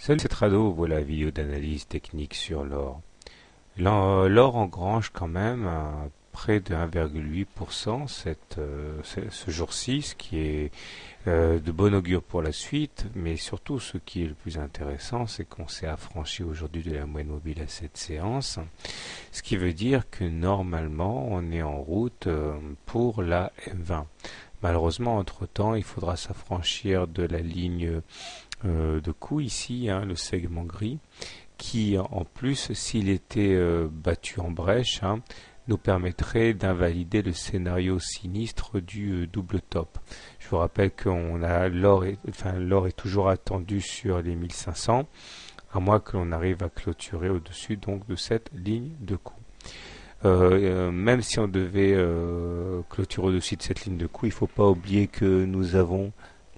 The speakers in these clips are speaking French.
Salut, c'est Trado, voilà la vidéo d'analyse technique sur l'or. L'or engrange quand même près de 1,8% ce jour-ci, ce qui est de bon augure pour la suite, mais surtout ce qui est le plus intéressant, c'est qu'on s'est affranchi aujourd'hui de la moyenne mobile à cette séance, ce qui veut dire que normalement on est en route pour la M20. Malheureusement, entre-temps, il faudra s'affranchir de la ligne de coup ici, le segment gris, qui en plus, s'il était battu en brèche, nous permettrait d'invalider le scénario sinistre du double top. Je vous rappelle qu'on a l'or est toujours attendu sur les 1500, à moins que l'on arrive à clôturer au-dessus donc de cette ligne de coup. Même si on devait clôturer au-dessus de cette ligne de coup, il ne faut pas oublier que nous avons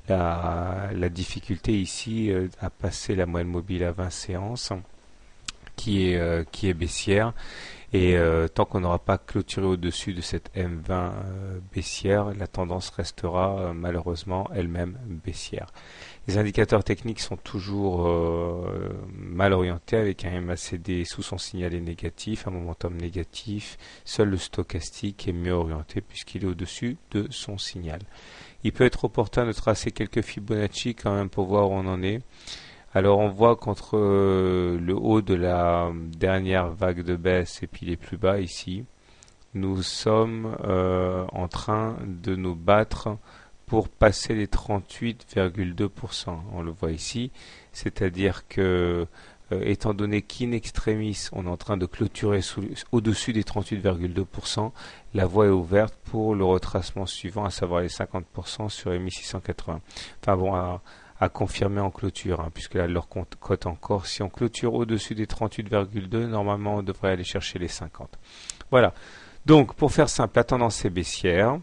la difficulté ici à passer la moyenne mobile à 20 séances qui est baissière, et tant qu'on n'aura pas clôturé au-dessus de cette M20 baissière, la tendance restera malheureusement elle-même baissière. Les indicateurs techniques sont toujours mal orientés, avec un MACD sous son signalet négatif, un momentum négatif. Seul le stochastique est mieux orienté puisqu'il est au-dessus de son signal. Il peut être opportun de tracer quelques Fibonacci quand même pour voir où on en est. Alors on voit qu'entre le haut de la dernière vague de baisse et puis les plus bas ici, nous sommes en train de nous battre pour passer les 38,2%. On le voit ici, c'est-à-dire que étant donné qu'in extremis, on est en train de clôturer au-dessus des 38,2%, la voie est ouverte pour le retracement suivant, à savoir les 50% sur les 1680. Enfin bon, à confirmer en clôture, puisque là, leur cote encore, si on clôture au-dessus des 38,2, normalement, on devrait aller chercher les 50. Voilà. Donc, pour faire simple, la tendance est baissière.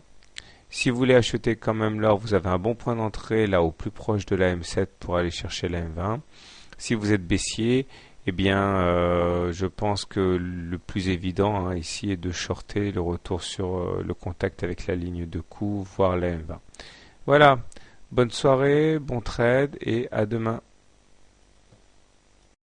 Si vous voulez acheter quand même l'or, vous avez un bon point d'entrée là au plus proche de la M7 pour aller chercher la M20. Si vous êtes baissier, eh bien, je pense que le plus évident ici est de shorter le retour sur le contact avec la ligne de coup, voire la M20. Voilà. Bonne soirée, bon trade et à demain.